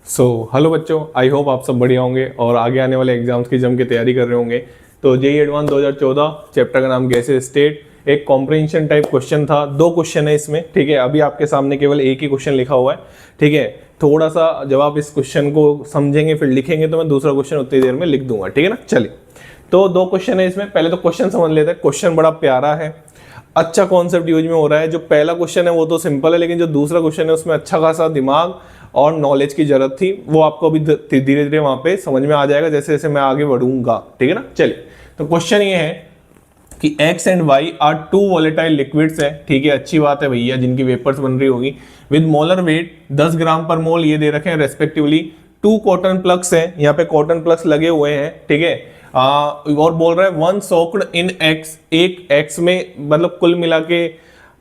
Hello बच्चों, I hope आप सब बढ़िया होंगे और आगे आने वाले एग्जाम्स की जम के तैयारी कर रहे होंगे। तो जेईई एडवांस 2014 चैप्टर का नाम गैसेस स्टेट, एक कॉम्प्रिहेंशन टाइप क्वेश्चन था। 2 क्वेश्चन है इसमें, ठीक है। अभी आपके सामने केवल एक ही क्वेश्चन लिखा हुआ है, ठीक है। थोड़ा सा जब आप इस क्वेश्चन को समझेंगे फिर लिखेंगे तो मैं दूसरा क्वेश्चन उतनी देर में लिख दूंगा, ठीक है ना। चलिए, तो 2 क्वेश्चन है इसमें। पहले तो क्वेश्चन समझ लेते हैं। क्वेश्चन बड़ा प्यारा है, अच्छा कॉन्सेप्ट यूज में हो रहा है। जो पहला क्वेश्चन है वो तो सिंपल है, लेकिन जो दूसरा क्वेश्चन है उसमें अच्छा खासा दिमाग और नॉलेज की जरूरत थी। वो आपको अभी धीरे धीरे वहां पे समझ में आ जाएगा जैसे जैसे मैं आगे बढ़ूंगा, ठीक है ना। चलिए, तो क्वेश्चन ये है कि x and y are 2 volatile liquids है, ठीक है। अच्छी बात है भैया, जिनकी वेपर्स बन रही होगी। विद मोलर वेट 10 ग्राम पर मोल ये दे रखे हैं रेस्पेक्टिवली। 2 कॉटन प्लग्स है, यहाँ पे कॉटन प्लग्स लगे हुए हैं, ठीक है। और बोल रहा है 1 सोक्ड इन x, एक x में मतलब कुल मिला के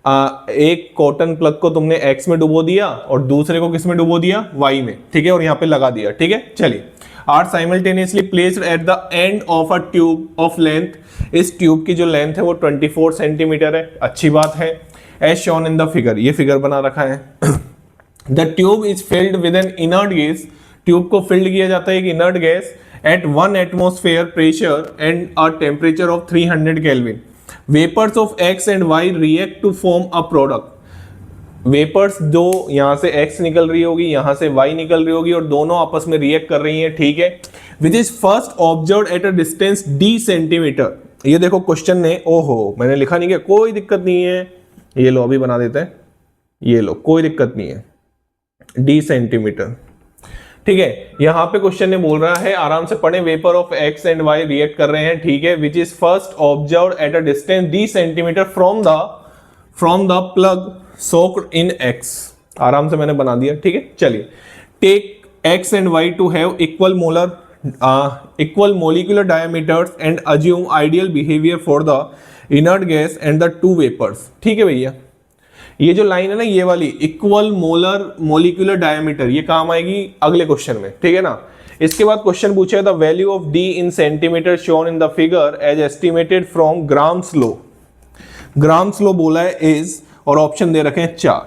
एक कॉटन प्लग को तुमने x में डुबो दिया और दूसरे को किस में डुबो दिया, y में, ठीक है। और यहाँ पे लगा दिया, ठीक है। चलिए, are simultaneously placed at the end of a tube of length. इस ट्यूब की जो लेंथ है वो 24 सेंटीमीटर है, अच्छी बात है। As shown in the figure, ये फिगर बना रखा है। The tube is filled with an inert gas, tube को फिल्ड किया जाता है एक inert gas at 1 atmosphere pressure and a temperature of 300 kelvin. Vapours of x and y react to form a product. Vapours जो यहां से x निकल रही होगी, यहां से y निकल रही होगी और दोनों आपस में रिएक्ट कर रही हैं, ठीक है। Which is first observed at a distance d centimetre. ये देखो क्वेश्चन ने, ओहो मैंने लिखा नहीं, क्या कोई दिक्कत नहीं है, ये लो अभी बना देते हैं, ये लो कोई दिक्कत नहीं है, d सेंटीमीटर, ठीक है। यहां पे क्वेश्चन ने बोल रहा है, आराम से पढ़े, vapour of x and y react कर रहे हैं, ठीक है। Which is first observed at a distance d centimetre from the plug soaked in x। आराम से मैंने बना दिया, ठीक है। चलिए, take x and y to have equal molecular diameters and assume ideal behaviour for the inert gas and the 2 vapours, ठीक है भैया। ये जो लाइन है ना, ये वाली इक्वल मोलिकुलर डायमीटर, ये काम आएगी अगले क्वेश्चन में, ठीक है ना। इसके बाद क्वेश्चन पूछे the value of d in centimetre shown in the figure as estimated from Graham's law. Graham's law बोला है इज, और ऑप्शन दे रखे हैं 4।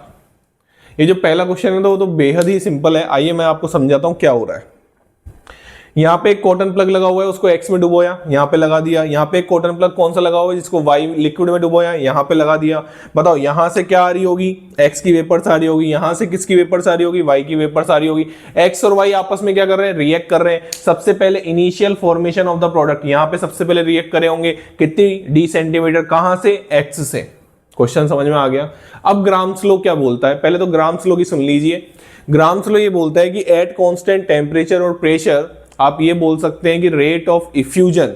ये जो पहला क्वेश्चन है तो वो तो बेहद ही सिंपल है। आइए मैं आपको समझाता हूं क्या हो रहा है। यहाँ पे एक कॉटन प्लग लगा हुआ है, उसको x में डुबोया, यहाँ पे लगा दिया। यहाँ पे एक कॉटन प्लग कौन सा लगा हुआ है, जिसको y लिक्विड में डुबोया, यहाँ पे लगा दिया। बताओ यहाँ से क्या आ रही होगी, x की वेपर्स आ रही होगी, यहाँ से किसकी वेपर्स आ रही होगी, y की वेपर्स आ रही होगी। x और y आपस में क्या कर रहे हैं, रिएक्ट कर रहे हैं। सबसे पहले initial formation of the product, यहाँ पे सबसे पहले रिएक्ट करे होंगे, कितनी d सेंटीमीटर, कहाँ से, x से। क्वेश्चन समझ में आ गया। अब ग्राम्स लॉ क्या बोलता है, पहले तो ग्राम्स लॉ की सुन लीजिए। ग्राम्स लॉ ये बोलता है कि एट कांस्टेंट टेम्परेचर और प्रेशर, आप ये बोल सकते हैं कि रेट ऑफ इफ्यूजन।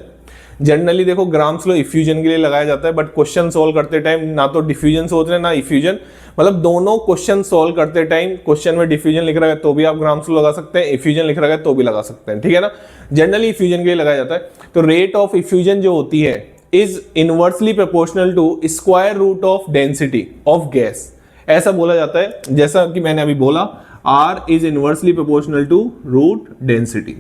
जनरली देखो ग्राम्स लॉ इफ्यूजन के लिए लगाया जाता है, बट क्वेश्चन सोल्व करते टाइम ना तो डिफ्यूजन सोच रहे हैं ना इफ्यूजन, मतलब दोनों क्वेश्चन सोल्व करते टाइम क्वेश्चन में डिफ्यूजन लिख रहा है तो भी आप ग्राम्स लॉ लगा सकते हैं, इफ्यूजन लिख रहा है तो भी लगा सकते हैं, ठीक है ना। जनरली इफ्यूजन के लिए लगाया जाता है। तो रेट ऑफ इफ्यूजन जो होती है is inversely proportional to square root of density of gas, ऐसा बोला जाता है। जैसा कि मैंने अभी बोला, R is inversely proportional to root density,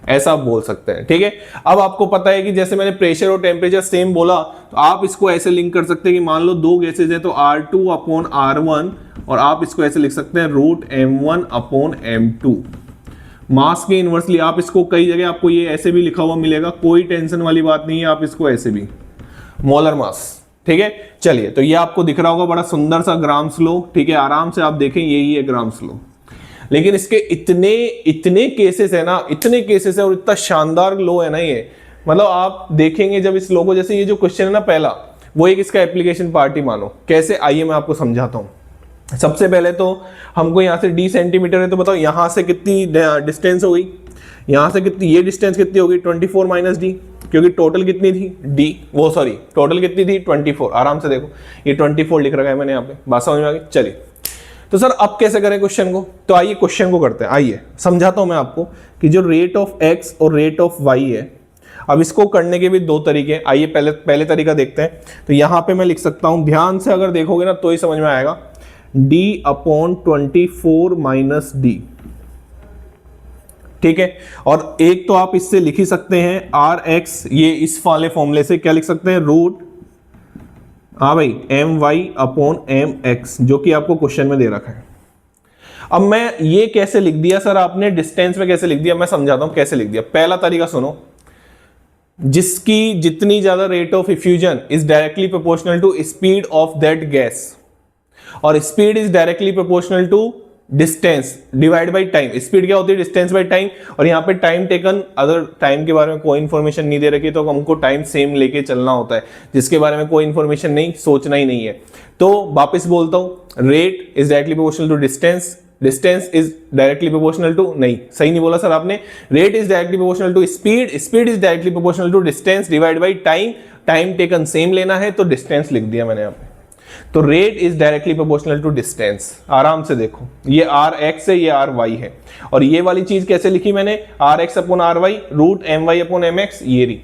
ऐसा आप बोल सकते हैं, ठीक है। अब आपको पता है कि जैसे मैंने प्रेशर और टेम्परेचर सेम बोला, तो आप इसको ऐसे लिंक कर सकते हैं कि मान लो 2 गैसेज है तो R2 अपॉन R1, और आप इसको ऐसे लिख सकते हैं रूट M1 अपॉन M2। मास के इनवर्सली आप इसको कई जगह आपको ये ऐसे भी लिखा हुआ मिलेगा, कोई टेंशन वाली बात नहीं है, आप इसको ऐसे भी मोलर मास, ठीक है। चलिए, तो ये आपको दिख रहा होगा बड़ा सुंदर सा ग्राम्स लॉ, ठीक है। आराम से आप देखें, यही है ग्राम्स लॉ। लेकिन इसके इतने केसेस है ना, इतने केसेस है और इतना शानदार लॉ है ना ये, मतलब आप देखेंगे जब इस लॉ को, जैसे ये जो क्वेश्चन है ना पहला, वो एक इसका एप्लीकेशन पार्ट ही मानो। कैसे, आइए मैं आपको समझाता हूं। सबसे पहले तो हमको यहाँ से d सेंटीमीटर है, तो बताओ यहाँ से कितनी डिस्टेंस हो गई, यहाँ से कितनी, ये डिस्टेंस कितनी होगी, 24 माइनस d, क्योंकि टोटल कितनी थी d, वो सॉरी टोटल कितनी थी 24। आराम से देखो, ये 24 लिख रखा है मैंने यहाँ पे, बात समझ में आ गई। चलिए, तो सर अब कैसे करें क्वेश्चन को, तो आइए क्वेश्चन को करते हैं। आइए समझाता हूं मैं आपको कि जो रेट ऑफ x और रेट ऑफ y है, अब इसको करने के भी 2 तरीके। आइए पहले तरीका देखते हैं। तो यहां पे मैं लिख सकता हूं, ध्यान से अगर देखोगे ना तो ही समझ में आएगा, d अपॉन 24 माइनस d, ठीक है। और एक तो आप इससे लिख ही सकते हैं rx, ये इस वाले फॉर्मूले से क्या लिख सकते हैं, रूट, हाँ भाई, M Y upon M X, जो कि आपको क्वेश्चन में दे रखा है। अब मैं ये कैसे लिख दिया सर आपने, डिस्टेंस में कैसे लिख दिया, मैं समझाता हूं कैसे लिख दिया। पहला तरीका सुनो, जिसकी जितनी ज्यादा rate of effusion is directly proportional to speed of that gas, और speed is directly proportional to distance divide by time. Speed क्या होती है, डिस्टेंस बाई टाइम, और यहाँ पे टाइम टेकन, अगर टाइम के बारे में कोई इंफॉर्मेशन नहीं दे रखी तो हमको टाइम सेम लेके चलना होता है, जिसके बारे में कोई इंफॉर्मेशन नहीं, सोचना ही नहीं है। तो वापस बोलता हूं, rate is directly proportional to distance, distance is directly proportional to, नहीं सही नहीं बोला सर आपने, rate is directly proportional to speed, speed is directly proportional to distance divide by time, time taken same लेना है तो डिस्टेंस लिख दिया मैंने यहाँ पे। तो rate is directly proportional to distance. आराम से देखो, ये आर एक्स है, ये आर वाई है, और ये वाली चीज कैसे लिखी मैंने, R X upon R Y root M Y upon M X, ये रही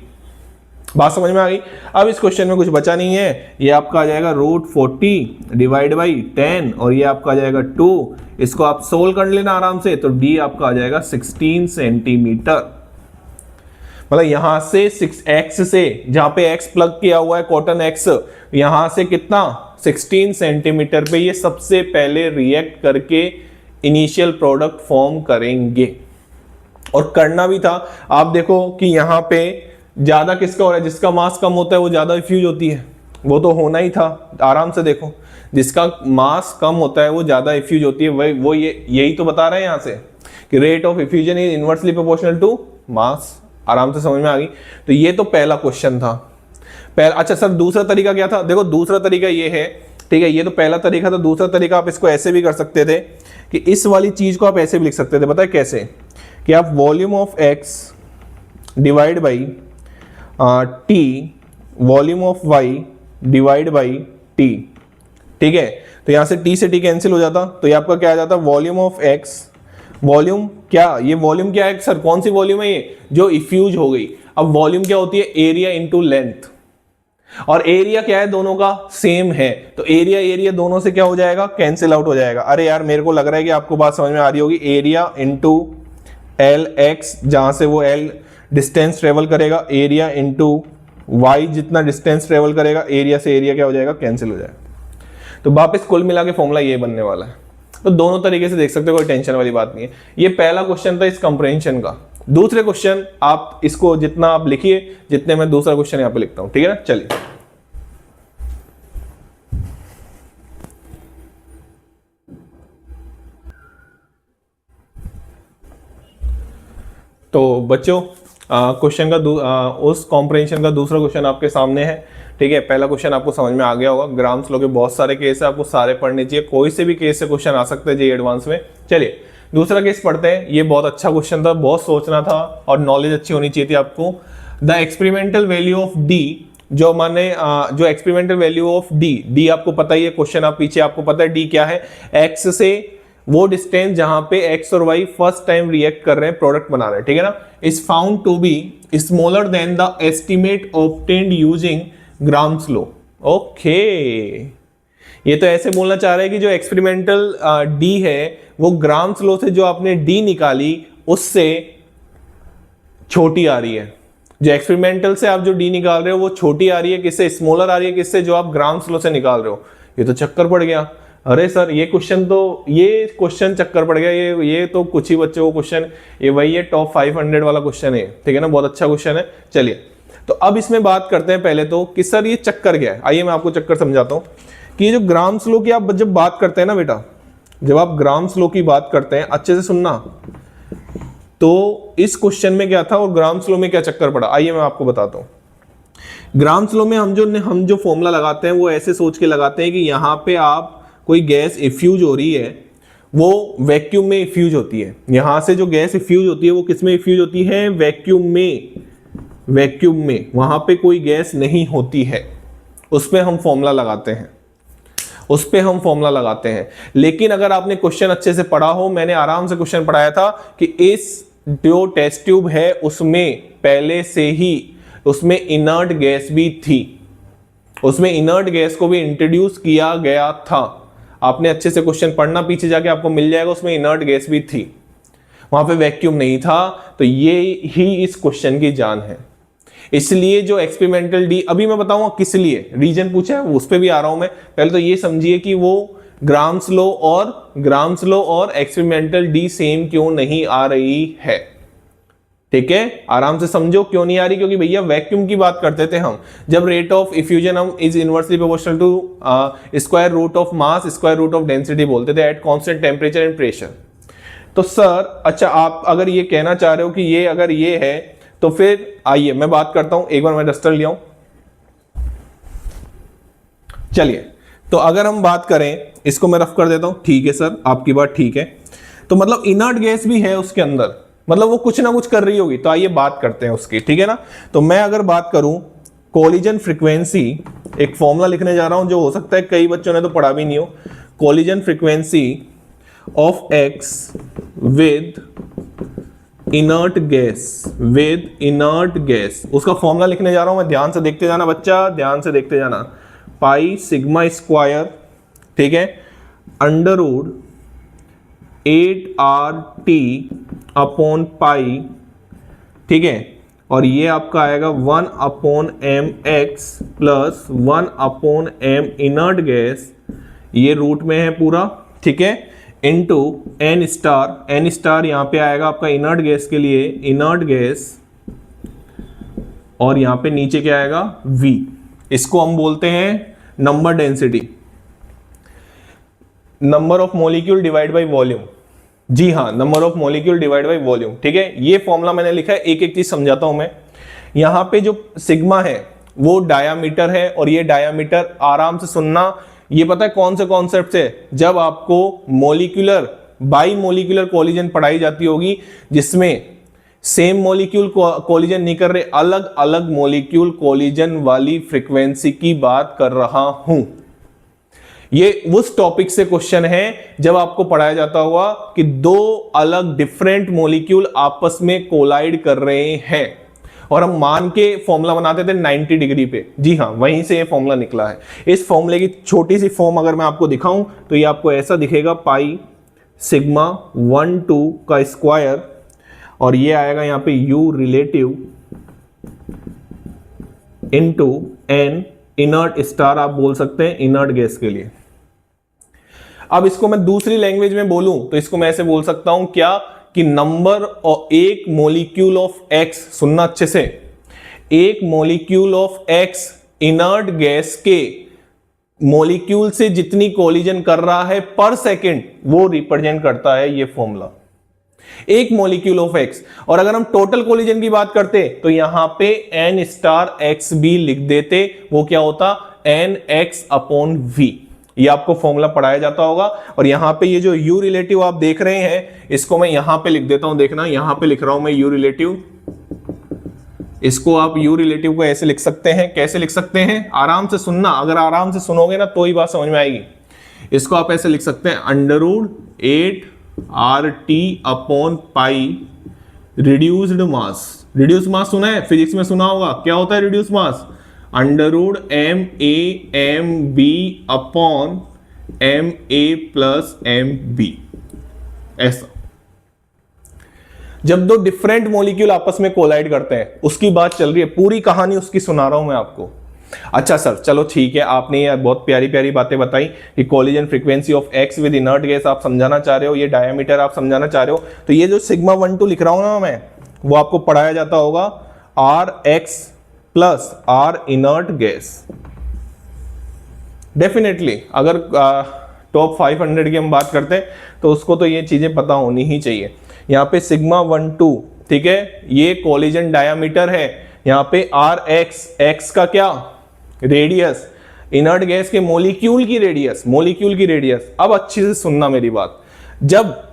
बात समझ में आ गई। अब इस क्वेश्चन में कुछ बचा नहीं है, ये आपका आ जाएगा रूट 40 डिवाइड बाई 10, और ये आपका आ जाएगा 2, इसको आप सोल्व कर लेना आराम से, तो डी आपका आ जाएगा 16 सेंटीमीटर। मतलब यहां से 6x से, जहां पे x प्लग किया हुआ है कॉटन x, यहां से कितना 16 सेंटीमीटर पे ये सबसे पहले रिएक्ट करके इनिशियल प्रोडक्ट फॉर्म करेंगे। और करना भी था, आप देखो कि यहां पे ज्यादा किसका हो रहा है, जिसका मास कम होता है वो ज्यादा इफ्यूज होती है, वो तो होना ही था। आराम से देखो, जिसका मास कम होता है वो ज्यादा इफ्यूज होती है, वो यही तो बता रहे हैं यहां से कि rate of effusion is inversely proportional to mass. आराम से समझ में आ गई। तो ये तो पहला क्वेश्चन था। अच्छा सर दूसरा तरीका क्या था, देखो दूसरा तरीका ये है, ठीक है, ये तो पहला तरीका था। दूसरा तरीका आप इसको ऐसे भी कर सकते थे कि इस वाली चीज को आप ऐसे भी लिख सकते थे, पता है कैसे, कि आप volume of X divide by T volume of Y divide by T, ठीक है। तो यहां से टी से टी कैंसिल हो जाता, तो ये आपका क्या आ जाता, वॉल्यूम ऑफ एक्स, वॉल्यूम क्या, ये वॉल्यूम क्या है सर, कौन सी वॉल्यूम है ये, जो इफ्यूज हो गई। अब वॉल्यूम क्या होती है, एरिया इनटू लेंथ, और एरिया क्या है, दोनों का सेम है, तो एरिया एरिया दोनों से क्या हो जाएगा, कैंसिल आउट हो जाएगा। अरे यार मेरे को लग रहा है कि आपको बात समझ में आ रही होगी। एरिया इनटू एल एक्स, जहां से वो एल डिस्टेंस ट्रेवल करेगा, एरिया इनटू वाई, जितना डिस्टेंस ट्रेवल करेगा, एरिया से एरिया क्या हो जाएगा, कैंसिल हो जाएगा। तो वापस कुल मिला के फॉर्मूला ये बनने वाला है। तो दोनों तरीके से देख सकते हो, कोई टेंशन वाली बात नहीं है। ये पहला क्वेश्चन था इस कंप्रेहेंशन का। दूसरे क्वेश्चन आप इसको जितना आप लिखिए, जितने मैं दूसरा क्वेश्चन यहां पे लिखता हूं, ठीक है ना। चलिए तो बच्चों क्वेश्चन का उस कॉम्प्रहेंशन का दूसरा क्वेश्चन आपके सामने है, ठीक है। पहला क्वेश्चन आपको समझ में आ गया होगा। ग्राम्स लो के बहुत सारे केस है, आपको सारे पढ़ने चाहिए, कोई से भी केस से क्वेश्चन आ सकते हैं जी एडवांस में। चलिए दूसरा केस पढ़ते हैं। ये बहुत अच्छा क्वेश्चन था, बहुत सोचना था और नॉलेज अच्छी होनी चाहिए थी आपको। The experimental value of D, जो माने जो एक्सपेरिमेंटल वैल्यू ऑफ डी आपको पता ही है, क्वेश्चन आप पीछे आपको पता है डी क्या है, एक्स से वो डिस्टेंस जहां पे एक्स और वाई फर्स्ट टाइम रिएक्ट कर रहे हैं, प्रोडक्ट बना रहे हैं, ठीक है ना, is found to be smaller than the estimate obtained using Graham's law. Okay, ये तो ऐसे बोलना चाह रहे हैं कि जो एक्सपेरिमेंटल डी है वो ग्राम्स लॉ से जो आपने डी निकाली उससे छोटी आ रही है। जो एक्सपेरिमेंटल से आप जो डी निकाल रहे हो वो छोटी आ रही है, किससे, स्मॉलर आ रही है, किससे, जो आप ग्राम्स लॉ से निकाल रहे हो। ये तो चक्कर पड़ गया। अरे सर ये क्वेश्चन चक्कर पड़ गया, ये तो कुछ ही बच्चों को क्वेश्चन, ये वही है टॉप 500 वाला क्वेश्चन है, ठीक है ना, बहुत अच्छा क्वेश्चन है। चलिए तो अब इसमें बात करते हैं पहले तो कि सर ये चक्कर क्या है। आइए मैं आपको चक्कर समझाता हूं कि ये जो ग्राम्स लॉ की आप जब बात करते हैं ना बेटा, जब आप ग्राम्स लॉ की बात करते हैं, अच्छे से सुनना, तो इस क्वेश्चन में क्या था और ग्राम्स लॉ में क्या चक्कर पड़ा, आइए मैं आपको बताता हूं। ग्राम्स लॉ में हम जो फॉर्मूला लगाते हैं वो ऐसे सोच के लगाते हैं कि यहां पे आप कोई गैस इफ्यूज हो रही है, वो वैक्यूम में इफ्यूज होती है। यहां से जो गैस इफ्यूज होती है वो किस में इफ्यूज होती है, वैक्यूम में, वहां पे कोई गैस नहीं होती है, उस पे हम फॉर्मूला लगाते हैं। लेकिन अगर आपने क्वेश्चन अच्छे से पढ़ा हो, मैंने आराम से क्वेश्चन पढ़ाया था कि इस जो टेस्ट ट्यूब है उसमें पहले से ही उसमें इनर्ट गैस भी थी, उसमें इनर्ट गैस को भी इंट्रोड्यूस किया गया था। आपने अच्छे से क्वेश्चन पढ़ना, पीछे जाके आपको मिल जाएगा, उसमें इनर्ट गैस भी थी, वहां पे वैक्यूम नहीं था। तो ये ही इस क्वेश्चन की जान है। इसलिए जो एक्सपेरिमेंटल डी, अभी मैं बताऊंगा किस लिए रीजन पूछा है, उस पर भी आ रहा हूं मैं। पहले तो ये समझिए कि वो ग्राम्स लो और एक्सपेरिमेंटल डी सेम क्यों नहीं आ रही है? ठीक है, आराम से समझो क्यों नहीं आ रही, क्योंकि भैया वैक्यूम की बात करते थे हम, जब रेट ऑफ इफ्यूजन हम is inversely proportional to square root of mass square root of density बोलते थे at constant temperature and pressure. तो सर अच्छा, आप अगर ये कहना चाह रहे हो कि ये अगर ये है तो फिर आइए मैं बात करता हूं, एक बार मैं डस्टर लिया हूं। चलिए, तो अगर हम बात करें, इसको मैं रफ कर देता हूं। ठीक है सर, आपकी बात ठीक है। तो मतलब इनर्ट गैस भी है उसके अंदर, मतलब वो कुछ ना कुछ कर रही होगी। तो आइए बात करते हैं उसकी, ठीक है ना। तो मैं अगर बात करूं कोलिजन फ्रीक्वेंसी, एक फॉर्मूला लिखने जा रहा हूं जो हो सकता है कई बच्चों ने तो पढ़ा भी नहीं हो। Collision frequency of x with inert gas, उसका फॉर्मूला लिखने जा रहा हूं मैं। ध्यान से देखते जाना बच्चा, ध्यान से देखते जाना। पाई सिग्मा स्क्वायर, ठीक है, अंडर रूट 8RT अपॉन पाई, ठीक है, और ये आपका आएगा 1/mx plus 1/m inert gas, ये रूट में है पूरा, ठीक है, इनटू n स्टार यहां पे आएगा आपका इनर्ट गैस के लिए इनर्ट गैस, और यहां पे नीचे क्या आएगा v। इसको हम बोलते हैं number density, number of molecule divide by volume. जी हाँ, number of molecule divide by volume, ठीक है। ये फॉर्मूला मैंने लिखा है, एक एक चीज समझाता हूं मैं। यहां पे जो सिग्मा है वो डायामीटर है, और ये डायामीटर आराम से सुनना, ये पता है कौन से कॉन्सेप्ट से, जब आपको मॉलिक्यूलर बाई मॉलिक्यूलर कोलिजन पढ़ाई जाती होगी, जिसमें सेम मॉलिक्यूल कोलिजन नहीं कर रहे, अलग अलग मॉलिक्यूल कोलिजन वाली फ्रीक्वेंसी की बात कर रहा हूं। ये उस टॉपिक से क्वेश्चन है जब आपको पढ़ाया जाता हुआ कि दो अलग डिफरेंट मॉलिक्यूल आपस में कोलाइड कर रहे हैं, और हम मान के फॉर्मूला बनाते थे 90 डिग्री पे। जी हाँ, वहीं से ये फॉर्मूला निकला है। इस फॉर्मूले की छोटी सी फॉर्म अगर मैं आपको दिखाऊं तो ये आपको ऐसा दिखेगा, पाई सिग्मा 1/2 का स्क्वायर, और ये आएगा यहां पे u relative into n inert star, आप बोल सकते हैं इनर्ट गैस के लिए। अब इसको मैं दूसरी लैंग्वेज में बोलूं तो इसको मैं ऐसे बोल सकता हूं क्या, कि नंबर और एक मॉलिक्यूल ऑफ x, सुनना अच्छे से, एक molecule of x inert gas के मॉलिक्यूल से जितनी कोलिजन कर रहा है पर सेकंड, वो रिप्रेजेंट करता है ये फॉर्मूला, एक मॉलिक्यूल ऑफ x। और अगर हम टोटल कोलिजन की बात करते तो यहां पे n स्टार x भी लिख देते, वो क्या होता, nx अपॉन v। ये आपको फॉर्मूला पढ़ाया जाता होगा। और यहां पे ये जो u रिलेटिव आप देख रहे हैं, इसको मैं यहां पे लिख देता हूं, देखना यहां पे लिख रहा हूं मैं u रिलेटिव। इसको आप u रिलेटिव को ऐसे लिख सकते हैं, कैसे लिख सकते हैं, आराम से सुनना, अगर आराम से सुनोगे ना तो ही बात समझ में आएगी। इसको आप ऐसे लिख सकते हैं, under root 8RT upon pi reduced mass. Reduce mass सुना है, फिजिक्स में सुना होगा, क्या होता है reduce mass, under root MAMB upon MA plus MB। ऐसा जब दो डिफरेंट मॉलिक्यूल आपस में कोलाइड करते हैं उसकी बात चल रही है, पूरी कहानी उसकी सुना रहा हूं मैं आपको। अच्छा सर, चलो ठीक है, आपने ये बहुत प्यारी प्यारी बातें बताई कि collision frequency of x with inert gas आप समझाना चाह रहे हो, ये डायमीटर आप समझाना चाह रहे हो, तो ये जो सिग्मा 1/2 लिख रहा हूं ना मैं, वो आपको पढ़ाया जाता होगा Rx plus R inert gas. Definitely अगर टॉप 500 की हम बात करते हैं तो उसको तो ये चीजें पता होनी ही चाहिए। यहाँ पे सिग्मा 1/2, ठीक है, ये कोलिजन डायामीटर है, यहाँ पे Rx, x का क्या, रेडियस, इनर्ट गैस के मॉलिक्यूल की रेडियस। अब अच्छे से सुनना मेरी बात, जब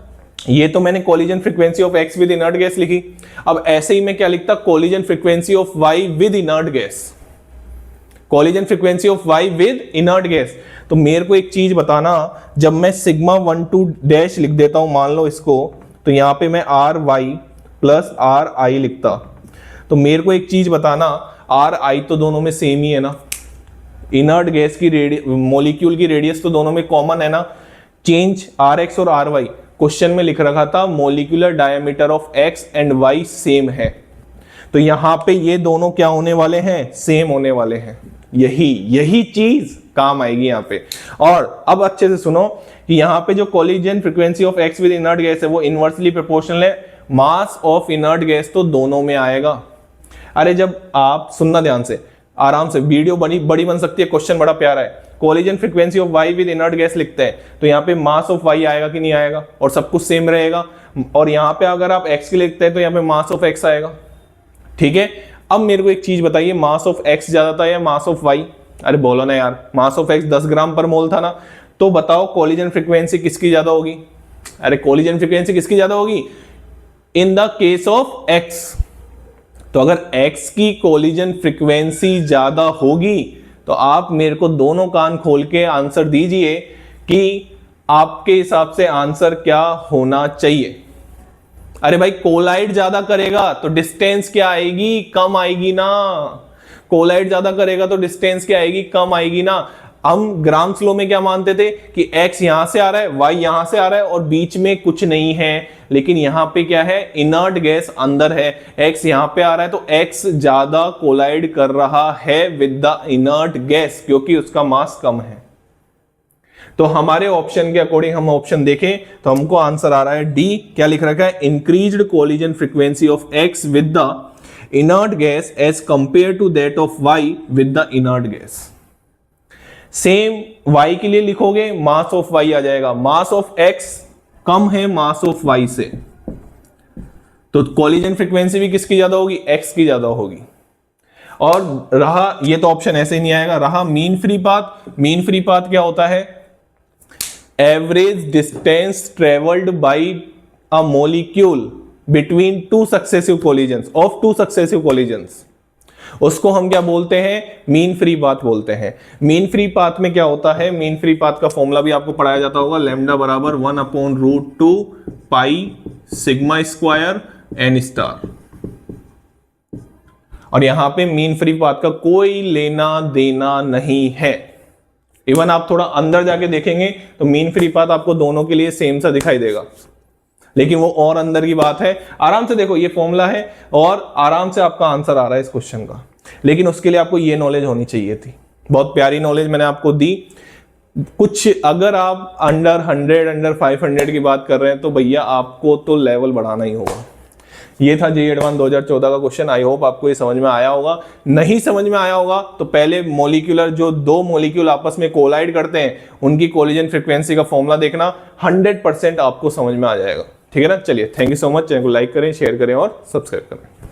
ये तो मैंने collision frequency of x with inert gas लिखी, अब ऐसे ही मैं क्या लिखता, collision frequency of y with inert gas, collision frequency of y with inert gas. तो मेरे को एक चीज बताना, जब मैं सिग्मा 1/2 डैश लिख देता हूं, मान लो इसको, तो यहां पे मैं Ry प्लस Ri लिखता, तो मेरे को एक चीज बताना, Ri तो दोनों में सेम ही है ना, इनर्ट गैस की मॉलिक्यूल की रेडियस तो दोनों में कॉमन है ना, चेंज Rx और Ry, क्वेश्चन में लिख रखा था molecular diameter of x and y same है, तो यहां पे ये दोनों क्या होने वाले हैं, सेम होने वाले हैं। यही चीज काम आएगी यहाँ पे। और अब अच्छे से सुनो कि यहाँ पे जो collision frequency of x with inert gas है वो इनवर्सली प्रोपोर्शनल है मास ऑफ इनर्ट गैस, तो दोनों में आएगा। अरे जब आप सुनना ध्यान से, आराम से, वीडियो बड़ी बन सकती है, क्वेश्चन बड़ा प्यारा है। Collision frequency of Y with inert gas लिखते हैं तो यहाँ पे मास ऑफ वाई आएगा कि नहीं आएगा, और सब कुछ सेम रहेगा। और यहाँ पे अगर आप एक्स की लिखते हैं तो यहाँ पे मास ऑफ एक्स आएगा, ठीक है। अब मेरे को एक चीज बताइए, मास ऑफ एक्स ज्यादा था या मास ऑफ वाई? अरे बोलो ना यार, मास ऑफ एक्स 10 ग्राम पर मोल था ना, तो बताओ कोलिजन फ्रीक्वेंसी किसकी ज्यादा होगी? अरे कोलिजन फ्रीक्वेंसी किसकी ज्यादा होगी? In the case of x. तो अगर x की कोलिजन फ्रीक्वेंसी ज्यादा होगी तो आप मेरे को दोनों कान खोल के आंसर दीजिए कि आपके हिसाब से आंसर क्या होना चाहिए। अरे भाई कोलाइड ज्यादा करेगा तो डिस्टेंस क्या आएगी? कम आएगी ना। कोलाइड ज्यादा करेगा तो डिस्टेंस क्या आएगी? कम आएगी ना। हम ग्राम्स लॉ में क्या मानते थे कि x यहां से आ रहा है, y यहां से आ रहा है और बीच में कुछ नहीं है, लेकिन यहां पे क्या है? इनर्ट गैस अंदर है, x यहां पे आ रहा है तो x ज्यादा कोलाइड कर रहा है विद द इनर्ट गैस क्योंकि उसका मास कम है। तो हमारे ऑप्शन के अकॉर्डिंग हम ऑप्शन देखें तो हमको आंसर आ रहा है डी। क्या लिख रखा है? Increased collision frequency of x with the inert gas as compare to that of y with the inert gas. Same y के लिए लिखोगे मास ऑफ y आ जाएगा, मास ऑफ x कम है मास ऑफ y से, तो कोलिजन फ्रीक्वेंसी भी किसकी ज्यादा होगी? x की ज्यादा होगी। और रहा, ये तो ऑप्शन ऐसे ही नहीं आएगा, रहा mean free path. Mean free path क्या होता है? Average distance travelled by a molecule between two successive collisions of two successive collisions, उसको हम क्या बोलते हैं? मीन फ्री पाथ बोलते हैं। मीन फ्री पाथ में क्या होता है? मीन फ्री पाथ का फॉर्मूला भी आपको पढ़ाया जाता होगा, लैम्डा बराबर 1/√2 pi sigma square N star. और यहां पे मीन फ्री पाथ का कोई लेना देना नहीं है। इवन आप थोड़ा अंदर जाके देखेंगे तो मीन फ्री पाथ आपको दोनों के लिए सेम सा दिखाई देगा, लेकिन वो और अंदर की बात है। आराम से देखो, ये फॉर्मूला है और आराम से आपका आंसर आ रहा है इस क्वेश्चन का, लेकिन उसके लिए आपको ये नॉलेज होनी चाहिए थी। बहुत प्यारी नॉलेज मैंने आपको दी। कुछ अगर आप अंडर 100 अंडर 500 की बात कर रहे हैं तो भैया आपको तो लेवल बढ़ाना ही होगा। ये था जेईई एडवांस 2014 का क्वेश्चन। आई होप आपको ये समझ में आया होगा। नहीं समझ में आया होगा तो पहले मॉलिक्यूलर, जो दो मॉलिक्यूल आपस में कोलाइड करते हैं, उनकी कोलिजन फ्रीक्वेंसी का फॉर्मूला देखना, 100% आपको समझ में आ जाएगा। ठीक है ना। चलिए, thank you so much. Channel को लाइक करें, शेयर करें और सब्सक्राइब करें।